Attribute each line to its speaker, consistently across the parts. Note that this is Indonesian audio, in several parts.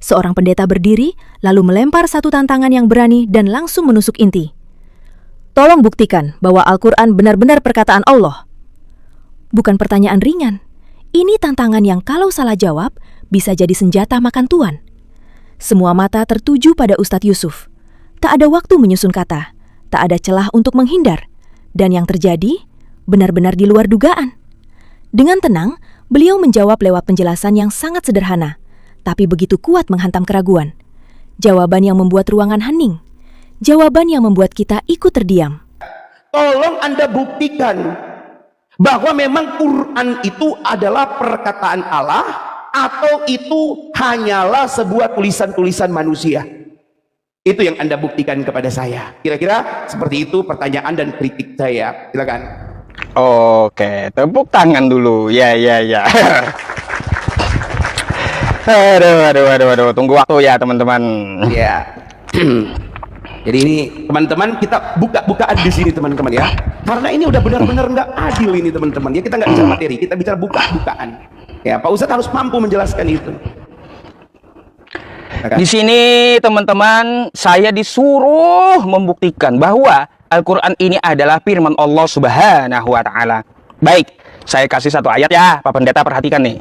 Speaker 1: seorang pendeta berdiri lalu melempar satu tantangan yang berani dan langsung menusuk inti. Tolong buktikan bahwa Al-Quran benar-benar perkataan Allah. Bukan pertanyaan ringan. Ini tantangan yang kalau salah jawab bisa jadi senjata makan tuan. Semua mata tertuju pada Ustadz Yusuf. Tak ada waktu menyusun kata, tak ada celah untuk menghindar. Dan yang terjadi benar-benar di luar dugaan. Dengan tenang, beliau menjawab lewat penjelasan yang sangat sederhana, tapi begitu kuat menghantam keraguan. Jawaban yang membuat ruangan hening. Jawaban yang membuat kita ikut terdiam.
Speaker 2: Tolong Anda buktikan bahwa memang Quran itu adalah perkataan Allah atau itu hanyalah sebuah tulisan-tulisan manusia. Itu yang Anda buktikan kepada saya. Kira-kira seperti itu pertanyaan dan kritik saya. Silakan.
Speaker 3: Oke, tepuk tangan dulu. Ya. Aduh. Tunggu waktu ya, teman-teman.
Speaker 2: Ya. Jadi ini teman-teman kita buka-bukaan di sini teman-teman ya. Karena ini udah benar-benar nggak adil ini teman-teman. Ya kita nggak bicara materi, kita bicara buka-bukaan. Ya Pak Ustadz harus mampu menjelaskan itu.
Speaker 3: Di sini teman-teman, saya disuruh membuktikan bahwa Al-Quran ini adalah firman Allah Subhanahu wa Ta'ala. Baik, saya kasih satu ayat ya, Pak Pendeta perhatikan nih.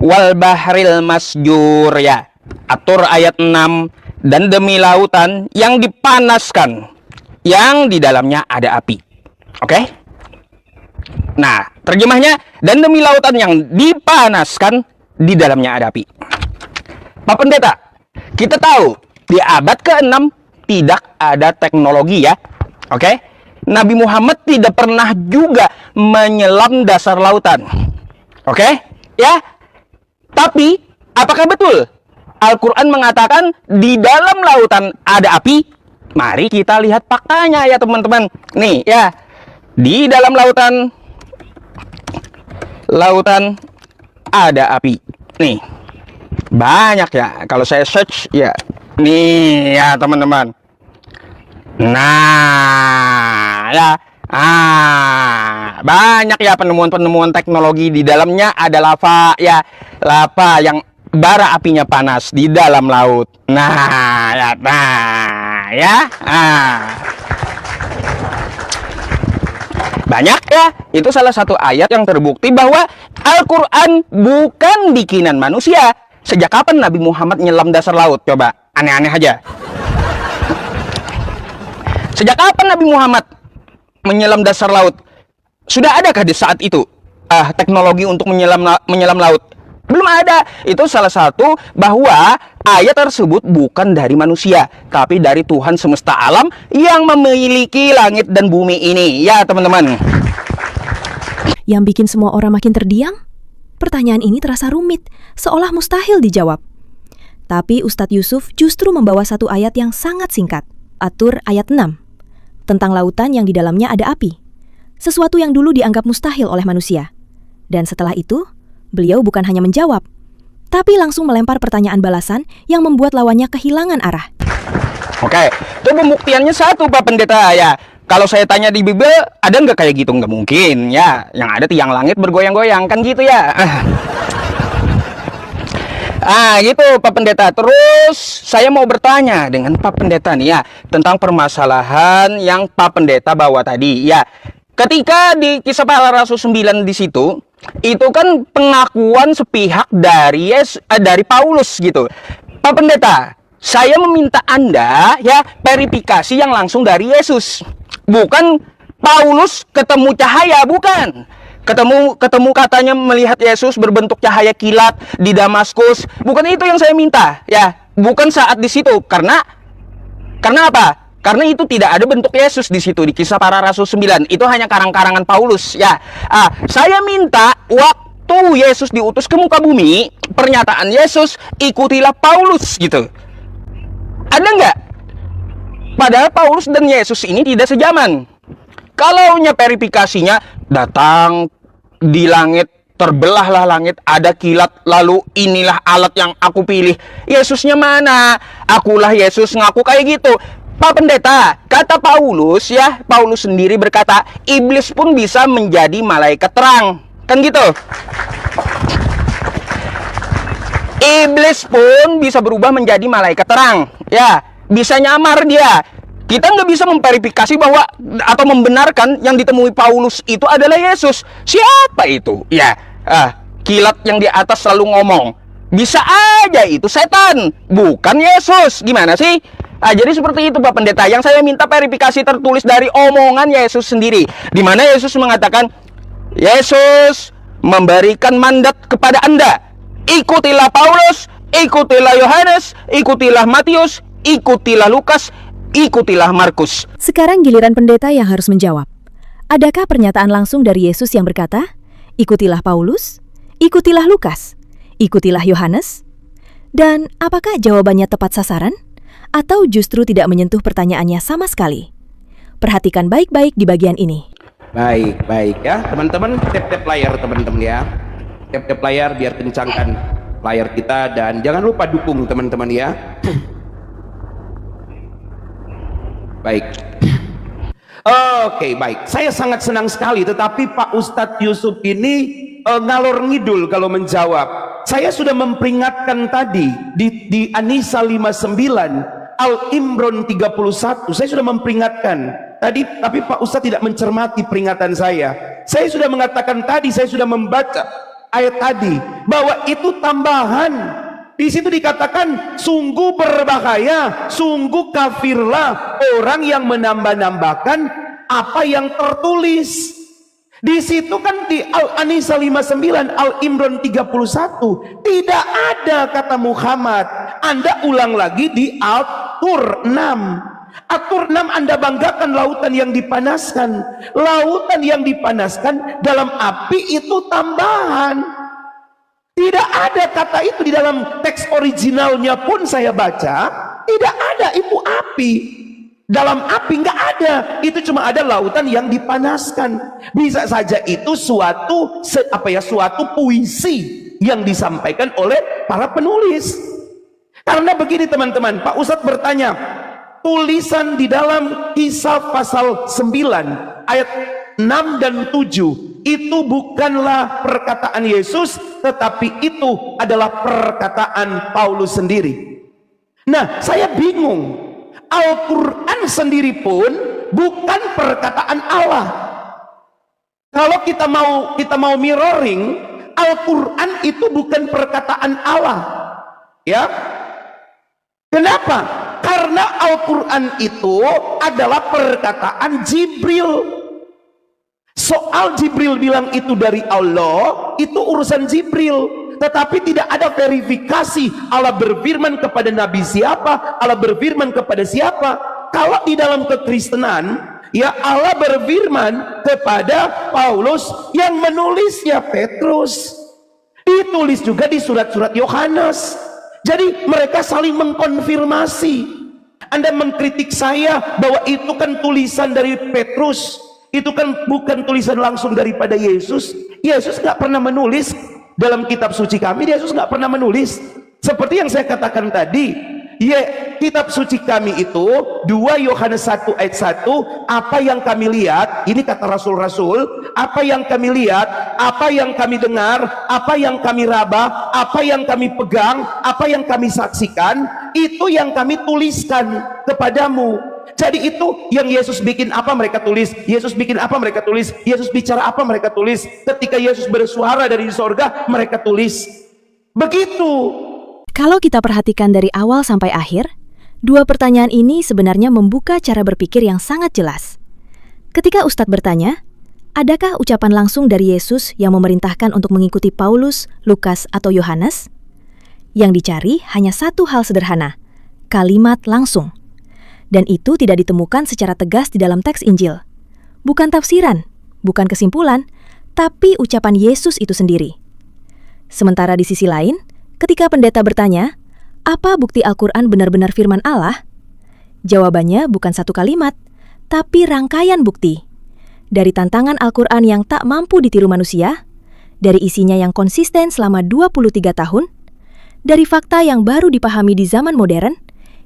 Speaker 3: Wal bahril masjur ya. Atur ayat 6. Dan demi lautan yang dipanaskan, yang di dalamnya ada api. Oke? Nah, terjemahnya, dan demi lautan yang dipanaskan, di dalamnya ada api. Pak Pendeta, kita tahu di abad ke-6 tidak ada teknologi ya. Oke? Nabi Muhammad tidak pernah juga menyelam dasar lautan. Oke? Ya? Tapi, apakah betul Al-Quran mengatakan di dalam lautan ada api? Mari kita lihat faktanya ya teman-teman. Nih ya, di dalam lautan ada api. Nih, banyak ya. Kalau saya search ya, nih ya teman-teman. Nah, ya. Banyak ya penemuan-penemuan teknologi. Di dalamnya ada lava ya, lava yang bara apinya panas di dalam laut. Banyak ya. Itu salah satu ayat yang terbukti bahwa Al-Quran bukan bikinan manusia. Sejak kapan Nabi Muhammad nyelam dasar laut? Coba, aneh-aneh aja. Sejak kapan Nabi Muhammad menyelam dasar laut? Sudah adakah di saat itu teknologi untuk menyelam laut? Belum ada. Itu salah satu bahwa ayat tersebut bukan dari manusia, tapi dari Tuhan semesta alam yang memiliki langit dan bumi ini. Ya teman-teman.
Speaker 1: Yang bikin semua orang makin terdiam? Pertanyaan ini terasa rumit, seolah mustahil dijawab. Tapi Ustadz Yusuf justru membawa satu ayat yang sangat singkat. Atur ayat 6. Tentang lautan yang di dalamnya ada api. Sesuatu yang dulu dianggap mustahil oleh manusia. Dan setelah itu, beliau bukan hanya menjawab, tapi langsung melempar pertanyaan balasan yang membuat lawannya kehilangan arah.
Speaker 3: Oke, itu pembuktiannya satu Pak Pendeta ya. Kalau saya tanya di Bible, ada nggak kayak gitu? Nggak mungkin ya. Yang ada tiang langit bergoyang-goyang, kan gitu ya. Gitu Pak Pendeta. Terus saya mau bertanya dengan Pak Pendeta nih ya, tentang permasalahan yang Pak Pendeta bawa tadi ya. Ketika di Kisah Para Rasul 9 di situ, itu kan pengakuan sepihak dari Paulus gitu. Pak Pendeta, saya meminta Anda ya verifikasi yang langsung dari Yesus. Bukan Paulus ketemu cahaya, bukan. Ketemu katanya melihat Yesus berbentuk cahaya kilat di Damaskus. Bukan itu yang saya minta ya. Bukan saat di situ. Karena apa? Karena itu tidak ada bentuk Yesus di situ di Kisah Para Rasul 9. Itu hanya karang-karangan Paulus ya. Saya minta waktu Yesus diutus ke muka bumi, pernyataan Yesus, ikutilah Paulus gitu. Ada nggak? Padahal Paulus dan Yesus ini tidak sejaman. Kalau verifikasinya datang di langit, terbelahlah langit, ada kilat, lalu inilah alat yang aku pilih. Yesusnya mana? Akulah Yesus, ngaku kayak gitu. Pak Pendeta, kata Paulus ya, Paulus sendiri berkata, iblis pun bisa menjadi malaikat terang. Kan gitu. Iblis pun bisa berubah menjadi malaikat terang. Ya, bisa nyamar dia. Kita nggak bisa memverifikasi bahwa atau membenarkan yang ditemui Paulus itu adalah Yesus. Siapa itu? Ya, kilat yang di atas selalu ngomong. Bisa aja itu setan, bukan Yesus. Gimana sih? Jadi seperti itu Pak Pendeta. Yang saya minta verifikasi tertulis dari omongan Yesus sendiri, di mana Yesus mengatakan, Yesus memberikan mandat kepada Anda, ikutilah Paulus, ikutilah Yohanes, ikutilah Matius, ikutilah Lukas, ikutilah Markus.
Speaker 1: Sekarang giliran pendeta yang harus menjawab. Adakah pernyataan langsung dari Yesus yang berkata, ikutilah Paulus, ikutilah Lukas, ikutilah Yohanes? Dan apakah jawabannya tepat sasaran? Atau justru tidak menyentuh pertanyaannya sama sekali? Perhatikan baik-baik di bagian ini.
Speaker 2: Baik ya teman-teman, tap layar teman-teman ya. Tap layar biar kencangkan layar kita, dan jangan lupa dukung teman-teman ya. Baik. Oke, baik. Saya sangat senang sekali, tetapi Pak Ustadz Yusuf ini ngalor ngidul kalau menjawab. Saya sudah memperingatkan tadi di An-Nisa 59, Al-Imran 31. Saya sudah memperingatkan tadi, tapi Pak Ustadz tidak mencermati peringatan saya. Saya sudah mengatakan tadi, saya sudah membaca ayat tadi bahwa itu tambahan. Di situ dikatakan sungguh berbahaya, sungguh kafirlah orang yang menambah-nambahkan apa yang tertulis. Di situ kan di Al-Anisa 59, Al-Imran 31 tidak ada kata Muhammad. Anda ulang lagi di At-Tur 6. At-Tur 6 Anda banggakan lautan yang dipanaskan. Lautan yang dipanaskan dalam api itu tambahan. Tidak ada kata itu di dalam teks originalnya pun saya baca. Tidak ada itu api. Dalam api nggak ada. Itu cuma ada lautan yang dipanaskan. Bisa saja itu suatu puisi yang disampaikan oleh para penulis. Karena begini teman-teman, Pak Ustadz bertanya, tulisan di dalam Kisah pasal 9 ayat 6 dan 7 itu bukanlah perkataan Yesus, tetapi itu adalah perkataan Paulus sendiri. Nah, saya bingung. Al-Quran sendiri pun bukan perkataan Allah. Kalau kita mau mirroring, Al-Quran itu bukan perkataan Allah. Ya. Kenapa? Karena Al-Quran itu adalah perkataan Jibril. Soal Jibril bilang itu dari Allah, itu urusan Jibril. Tetapi tidak ada verifikasi Allah berfirman kepada Nabi siapa, Allah berfirman kepada siapa. Kalau di dalam kekristenan, ya Allah berfirman kepada Paulus yang menulisnya Petrus. Ditulis juga di surat-surat Yohanes. Jadi mereka saling mengkonfirmasi. Anda mengkritik saya bahwa itu kan tulisan dari Petrus, itu kan bukan tulisan langsung daripada Yesus. Yesus nggak pernah menulis dalam kitab suci kami. Yesus nggak pernah menulis. Seperti yang saya katakan tadi, kitab suci kami itu 2 Yohanes 1 ayat 1, apa yang kami lihat, ini kata rasul-rasul, apa yang kami lihat, apa yang kami dengar, apa yang kami raba, apa yang kami pegang, apa yang kami saksikan, itu yang kami tuliskan kepadamu. Jadi itu yang Yesus bikin apa mereka tulis, Yesus bikin apa mereka tulis, Yesus bicara apa mereka tulis, ketika Yesus bersuara dari sorga mereka tulis. Begitu.
Speaker 1: Kalau kita perhatikan dari awal sampai akhir, dua pertanyaan ini sebenarnya membuka cara berpikir yang sangat jelas. Ketika Ustadz bertanya, adakah ucapan langsung dari Yesus yang memerintahkan untuk mengikuti Paulus, Lukas, atau Yohanes? Yang dicari hanya satu hal sederhana, kalimat langsung. Dan itu tidak ditemukan secara tegas di dalam teks Injil. Bukan tafsiran, bukan kesimpulan, tapi ucapan Yesus itu sendiri. Sementara di sisi lain, ketika pendeta bertanya, apa bukti Al-Quran benar-benar firman Allah? Jawabannya bukan satu kalimat, tapi rangkaian bukti. Dari tantangan Al-Quran yang tak mampu ditiru manusia, dari isinya yang konsisten selama 23 tahun, dari fakta yang baru dipahami di zaman modern,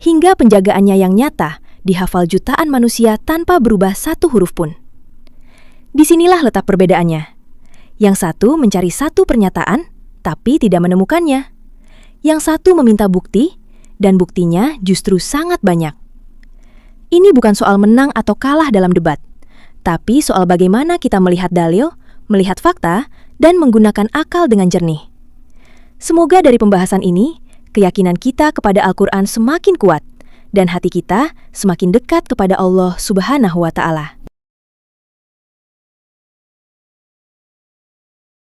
Speaker 1: hingga penjagaannya yang nyata dihafal jutaan manusia tanpa berubah satu huruf pun. Disinilah letak perbedaannya. Yang satu mencari satu pernyataan, tapi tidak menemukannya. Yang satu meminta bukti, dan buktinya justru sangat banyak. Ini bukan soal menang atau kalah dalam debat, tapi soal bagaimana kita melihat dalil, melihat fakta, dan menggunakan akal dengan jernih. Semoga dari pembahasan ini, keyakinan kita kepada Al-Quran semakin kuat, dan hati kita semakin dekat kepada Allah Subhanahu wa Ta'ala.